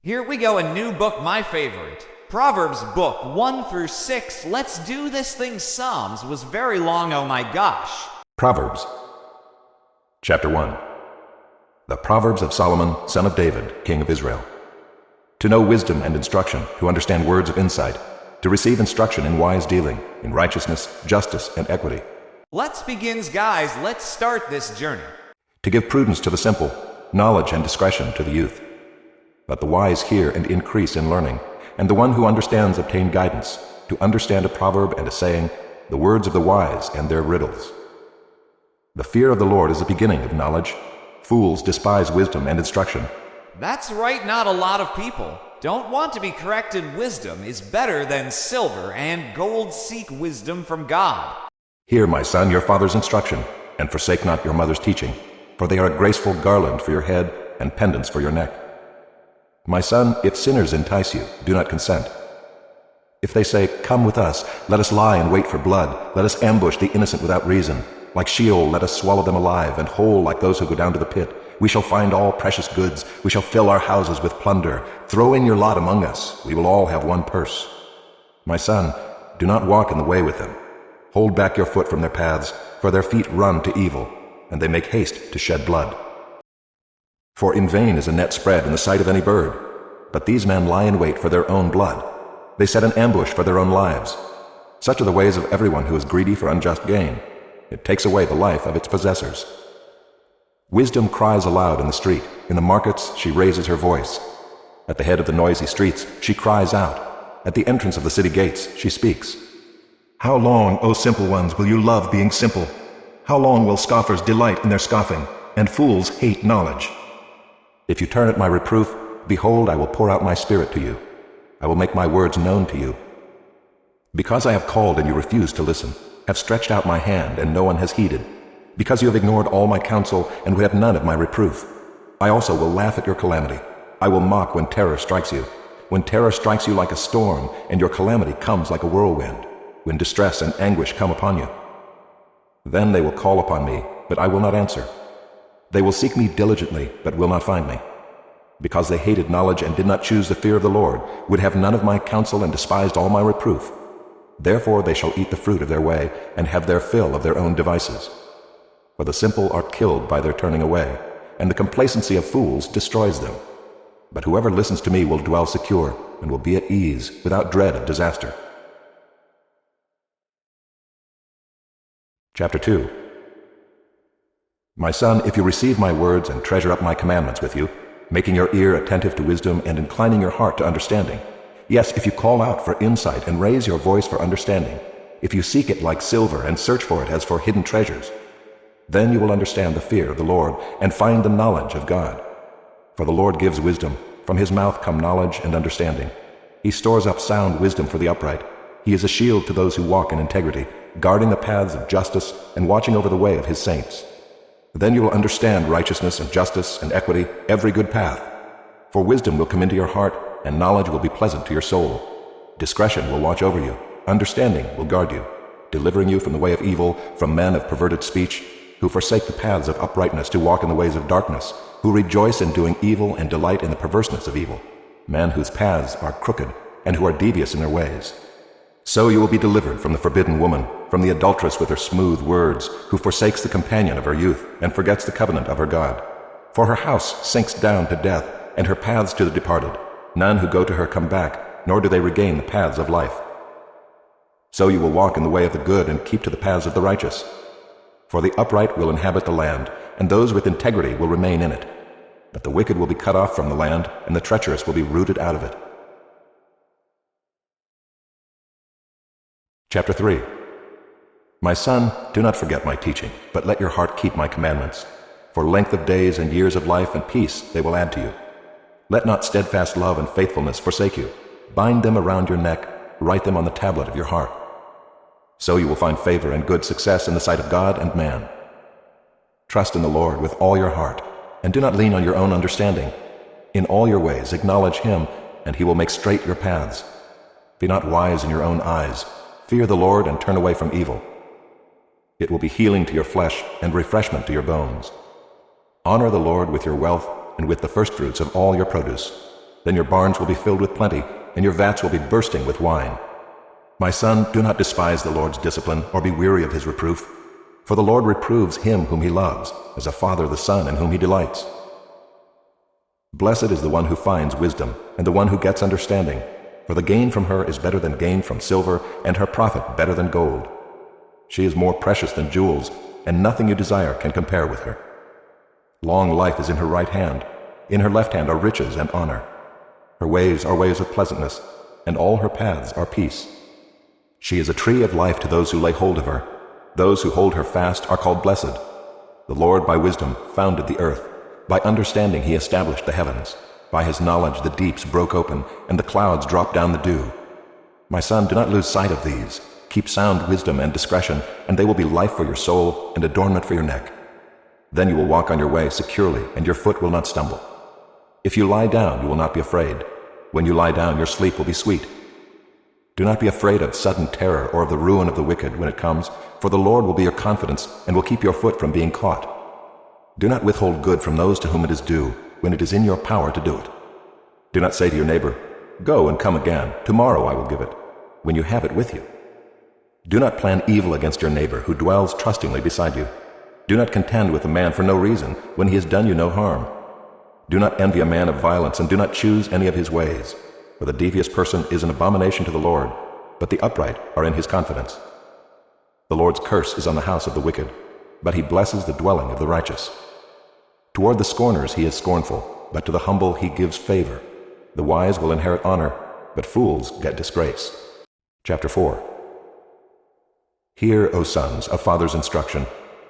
Here we go, a new book, my favorite. Proverbs book 1 through 6. Let's do this thing. Psalms was very long, oh my gosh. Proverbs, chapter 1. The Proverbs of Solomon, son of David, king of Israel. To know wisdom and instruction, to understand words of insight, to receive instruction in wise dealing, in righteousness, justice, and equity. Let's begin, guys. Let's start this journey. To give prudence to the simple, knowledge and discretion to the youth. Let the wise hear and increase in learning, and the one who understands obtain guidance, to understand a proverb and a saying, the words of the wise and their riddles. The fear of the Lord is the beginning of knowledge. Fools despise wisdom and instruction. That's right, not a lot of people don't want to be corrected. Wisdom is better than silver, and gold. Seek wisdom from God. Hear, my son, your father's instruction, and forsake not your mother's teaching, for they are a graceful garland for your head and pendants for your neck. My son, if sinners entice you, do not consent. If they say, come with us, let us lie and wait for blood, let us ambush the innocent without reason. Like Sheol, let us swallow them alive, and whole like those who go down to the pit. We shall find all precious goods, we shall fill our houses with plunder. Throw in your lot among us, we will all have one purse. My son, do not walk in the way with them. Hold back your foot from their paths, for their feet run to evil, and they make haste to shed blood. For in vain is a net spread in the sight of any bird, but these men lie in wait for their own blood. They set an ambush for their own lives. Such are the ways of everyone who is greedy for unjust gain. It takes away the life of its possessors. Wisdom cries aloud in the street. In the markets she raises her voice. At the head of the noisy streets she cries out. At the entrance of the city gates she speaks. How long, O simple ones, will you love being simple? How long will scoffers delight in their scoffing, and fools hate knowledge? If you turn at my reproof, behold, I will pour out my spirit to you. I will make my words known to you. Because I have called and you refuse to listen, have stretched out my hand and no one has heeded, because you have ignored all my counsel and would have none of my reproof, I also will laugh at your calamity. I will mock when terror strikes you. When terror strikes you like a storm, and your calamity comes like a whirlwind, when distress and anguish come upon you. Then they will call upon me, but I will not answer. They will seek me diligently, but will not find me. Because they hated knowledge and did not choose the fear of the Lord, would have none of my counsel and despised all my reproof. Therefore they shall eat the fruit of their way, and have their fill of their own devices. For the simple are killed by their turning away, and the complacency of fools destroys them. But whoever listens to me will dwell secure, and will be at ease, without dread of disaster. Chapter 2. My son, if you receive my words and treasure up my commandments with you, making your ear attentive to wisdom and inclining your heart to understanding, yes, if you call out for insight and raise your voice for understanding, if you seek it like silver and search for it as for hidden treasures, then you will understand the fear of the Lord and find the knowledge of God. For the Lord gives wisdom, from his mouth come knowledge and understanding. He stores up sound wisdom for the upright. He is a shield to those who walk in integrity, guarding the paths of justice and watching over the way of his saints. Then you will understand righteousness and justice and equity, every good path. For wisdom will come into your heart, and knowledge will be pleasant to your soul. Discretion will watch over you, understanding will guard you, delivering you from the way of evil, from men of perverted speech, who forsake the paths of uprightness to walk in the ways of darkness, who rejoice in doing evil and delight in the perverseness of evil, men whose paths are crooked, and who are devious in their ways. So you will be delivered from the forbidden woman, from the adulteress with her smooth words, who forsakes the companion of her youth, and forgets the covenant of her God. For her house sinks down to death, and her paths to the departed. None who go to her come back, nor do they regain the paths of life. So you will walk in the way of the good, and keep to the paths of the righteous. For the upright will inhabit the land, and those with integrity will remain in it. But the wicked will be cut off from the land, and the treacherous will be rooted out of it. Chapter 3. My son, do not forget my teaching, but let your heart keep my commandments. For length of days and years of life and peace they will add to you. Let not steadfast love and faithfulness forsake you. Bind them around your neck, write them on the tablet of your heart. So you will find favor and good success in the sight of God and man. Trust in the Lord with all your heart, and do not lean on your own understanding. In all your ways acknowledge him, and he will make straight your paths. Be not wise in your own eyes. Fear the Lord and turn away from evil. It will be healing to your flesh and refreshment to your bones. Honor the Lord with your wealth and with the firstfruits of all your produce. Then your barns will be filled with plenty, and your vats will be bursting with wine. My son, do not despise the Lord's discipline, or be weary of his reproof. For the Lord reproves him whom he loves, as a father the son in whom he delights. Blessed is the one who finds wisdom, and the one who gets understanding. For the gain from her is better than gain from silver, and her profit better than gold. She is more precious than jewels, and nothing you desire can compare with her. Long life is in her right hand. In her left hand are riches and honor. Her ways are ways of pleasantness, and all her paths are peace. She is a tree of life to those who lay hold of her. Those who hold her fast are called blessed. The Lord by wisdom founded the earth. By understanding he established the heavens. By his knowledge the deeps broke open, and the clouds dropped down the dew. My son, do not lose sight of these. Keep sound wisdom and discretion, and they will be life for your soul and adornment for your neck. Then you will walk on your way securely, and your foot will not stumble. If you lie down, you will not be afraid. When you lie down, your sleep will be sweet. Do not be afraid of sudden terror or of the ruin of the wicked when it comes, for the Lord will be your confidence and will keep your foot from being caught. Do not withhold good from those to whom it is due, when it is in your power to do it. Do not say to your neighbor, "Go and come again, tomorrow I will give it," when you have it with you. Do not plan evil against your neighbor who dwells trustingly beside you. Do not contend with a man for no reason, when he has done you no harm. Do not envy a man of violence, and do not choose any of his ways. For the devious person is an abomination to the Lord, but the upright are in his confidence. The Lord's curse is on the house of the wicked, but he blesses the dwelling of the righteous. Toward the scorners he is scornful, but to the humble he gives favor. The wise will inherit honor, but fools get disgrace. Chapter 4. Hear, O sons, a father's instruction,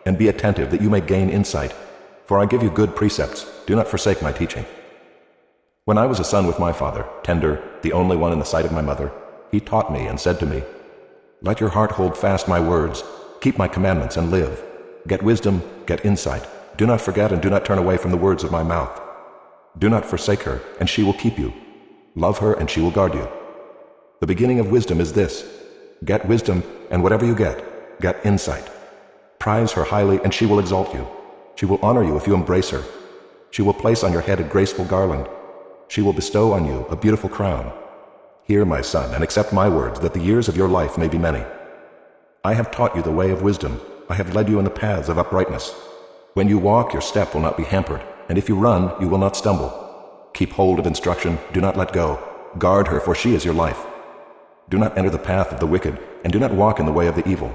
and be attentive that you may gain insight. For I give you good precepts. Do not forsake my teaching. When I was a son with my father, tender, the only one in the sight of my mother, he taught me and said to me, "Let your heart hold fast my words. Keep my commandments and live. Get wisdom, get insight. Do not forget and do not turn away from the words of my mouth. Do not forsake her, and she will keep you. Love her, and she will guard you. The beginning of wisdom is this: get wisdom, and whatever you get insight. Prize her highly, and she will exalt you. She will honor you if you embrace her. She will place on your head a graceful garland. She will bestow on you a beautiful crown. Hear, my son, and accept my words, that the years of your life may be many. I have taught you the way of wisdom. I have led you in the paths of uprightness. When you walk, your step will not be hampered, and if you run, you will not stumble. Keep hold of instruction, do not let go. Guard her, for she is your life. Do not enter the path of the wicked, and do not walk in the way of the evil.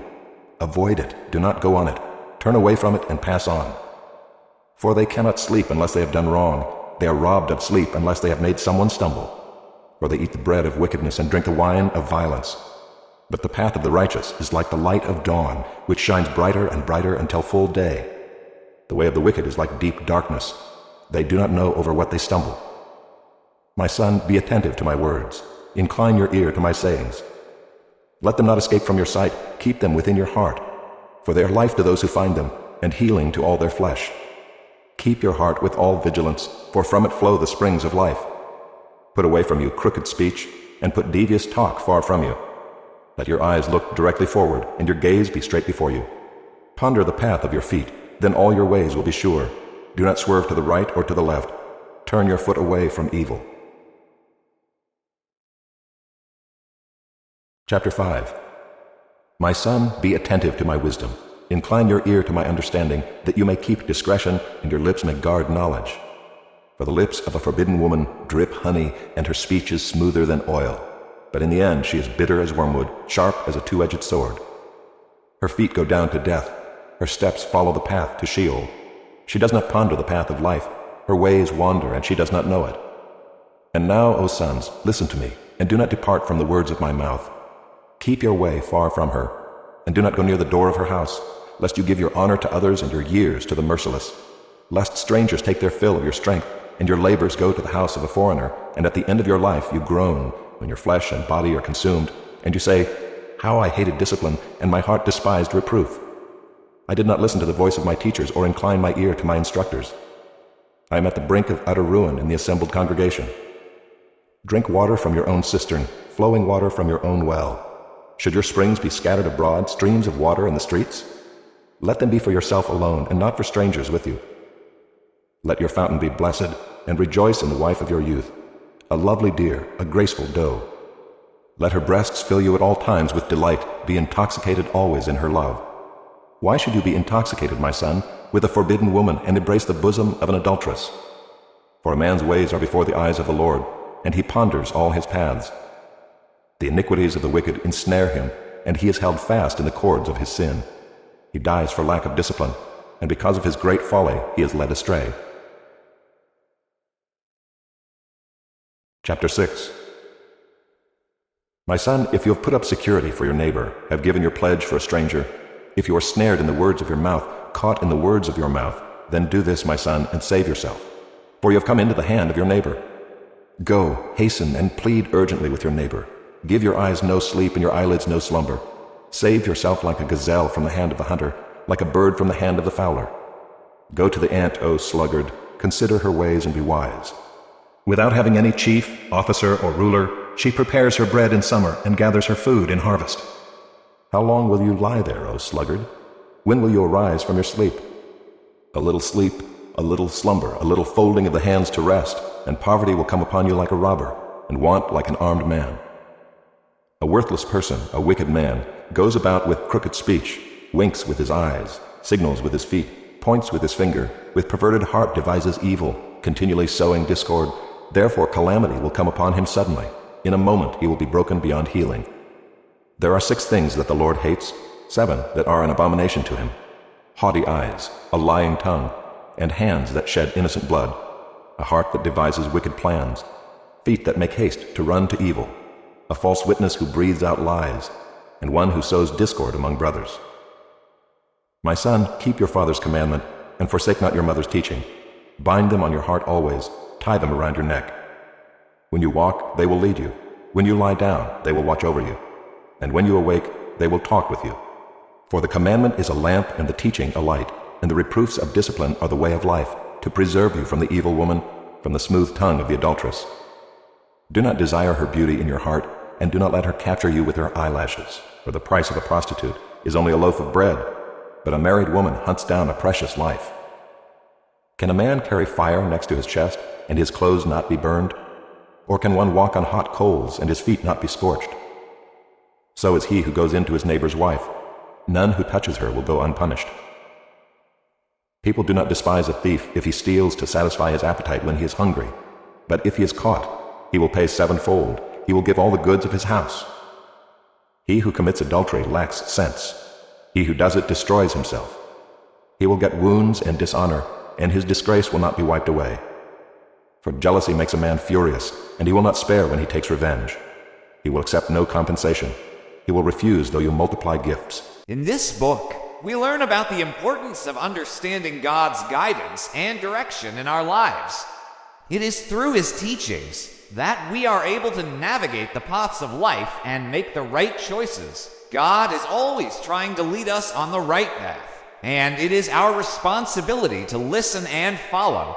Avoid it, do not go on it. Turn away from it and pass on. For they cannot sleep unless they have done wrong. They are robbed of sleep unless they have made someone stumble. For they eat the bread of wickedness and drink the wine of violence. But the path of the righteous is like the light of dawn, which shines brighter and brighter until full day. The way of the wicked is like deep darkness. They do not know over what they stumble. My son, be attentive to my words. Incline your ear to my sayings. Let them not escape from your sight. Keep them within your heart. For they are life to those who find them, and healing to all their flesh. Keep your heart with all vigilance, for from it flow the springs of life. Put away from you crooked speech, and put devious talk far from you. Let your eyes look directly forward, and your gaze be straight before you. Ponder the path of your feet, then all your ways will be sure. Do not swerve to the right or to the left. Turn your foot away from evil. Chapter 5. My son, be attentive to my wisdom. Incline your ear to my understanding, that you may keep discretion, and your lips may guard knowledge. For the lips of a forbidden woman drip honey, and her speech is smoother than oil. But in the end she is bitter as wormwood, sharp as a two-edged sword. Her feet go down to death. Her steps follow the path to Sheol. She does not ponder the path of life. Her ways wander, and she does not know it. And now, O sons, listen to me, and do not depart from the words of my mouth. Keep your way far from her, and do not go near the door of her house, lest you give your honor to others and your years to the merciless. Lest strangers take their fill of your strength, and your labors go to the house of a foreigner, and at the end of your life you groan, when your flesh and body are consumed, and you say, "How I hated discipline, and my heart despised reproof. I did not listen to the voice of my teachers, or incline my ear to my instructors. I am at the brink of utter ruin in the assembled congregation. Drink water from your own cistern, flowing water from your own well. Should your springs be scattered abroad, streams of water in the streets? Let them be for yourself alone, and not for strangers with you. Let your fountain be blessed, and rejoice in the wife of your youth. a lovely deer, a graceful doe. Let her breasts fill you at all times with delight, be intoxicated always in her love. Why should you be intoxicated, my son, with a forbidden woman, and embrace the bosom of an adulteress? For a man's ways are before the eyes of the Lord, and he ponders all his paths. The iniquities of the wicked ensnare him, and he is held fast in the cords of his sin. He dies for lack of discipline, and because of his great folly he is led astray. Chapter 6. My son, if you have put up security for your neighbor, have given your pledge for a stranger, if you are snared in the words of your mouth, caught in the words of your mouth, then do this, my son, and save yourself, for you have come into the hand of your neighbor. Go, hasten, and plead urgently with your neighbor. Give your eyes no sleep and your eyelids no slumber. Save yourself like a gazelle from the hand of the hunter, like a bird from the hand of the fowler. Go to the ant, O sluggard, consider her ways and be wise. Without having any chief, officer, or ruler, she prepares her bread in summer and gathers her food in harvest. How long will you lie there, O sluggard? When will you arise from your sleep? A little sleep, a little slumber, a little folding of the hands to rest, and poverty will come upon you like a robber, and want like an armed man. A worthless person, a wicked man, goes about with crooked speech, winks with his eyes, signals with his feet, points with his finger, with perverted heart devises evil, continually sowing discord. Therefore calamity will come upon him suddenly. In a moment he will be broken beyond healing. There are 6 things that the Lord hates, 7 that are an abomination to him: haughty eyes, a lying tongue, and hands that shed innocent blood, a heart that devises wicked plans, feet that make haste to run to evil, a false witness who breathes out lies, and one who sows discord among brothers. My son, keep your father's commandment, and forsake not your mother's teaching. Bind them on your heart always, tie them around your neck. When you walk, they will lead you. When you lie down, they will watch over you. And when you awake, they will talk with you. For the commandment is a lamp and the teaching a light, and the reproofs of discipline are the way of life, to preserve you from the evil woman, from the smooth tongue of the adulteress. Do not desire her beauty in your heart, and do not let her capture you with her eyelashes, for the price of a prostitute is only a loaf of bread, but a married woman hunts down a precious life. Can a man carry fire next to his chest, and his clothes not be burned? Or can one walk on hot coals, and his feet not be scorched? So is he who goes into his neighbor's wife. None who touches her will go unpunished. People do not despise a thief if he steals to satisfy his appetite when he is hungry. But if he is caught, he will pay 7-fold. He will give all the goods of his house. He who commits adultery lacks sense. He who does it destroys himself. He will get wounds and dishonor, and his disgrace will not be wiped away. For jealousy makes a man furious, and he will not spare when he takes revenge. He will accept no compensation. He will refuse though you multiply gifts. In this book, we learn about the importance of understanding God's guidance and direction in our lives. It is through his teachings that we are able to navigate the paths of life and make the right choices. God is always trying to lead us on the right path, and it is our responsibility to listen and follow.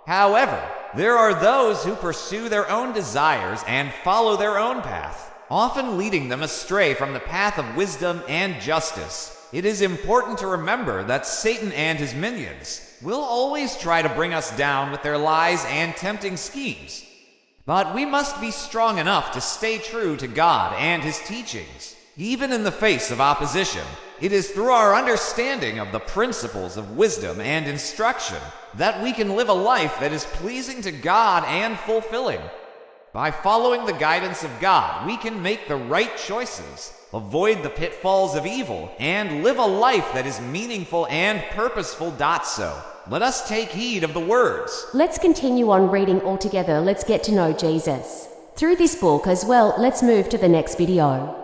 However, there are those who pursue their own desires and follow their own path, often leading them astray from the path of wisdom and justice. It is important to remember that Satan and his minions will always try to bring us down with their lies and tempting schemes. But we must be strong enough to stay true to God and his teachings, even in the face of opposition. It is through our understanding of the principles of wisdom and instruction that we can live a life that is pleasing to God and fulfilling. By following the guidance of God, we can make the right choices, avoid the pitfalls of evil, and live a life that is meaningful and purposeful. So, let us take heed of the words. Let's continue on reading all together. Let's get to know Jesus through this book as well. Let's move to the next video.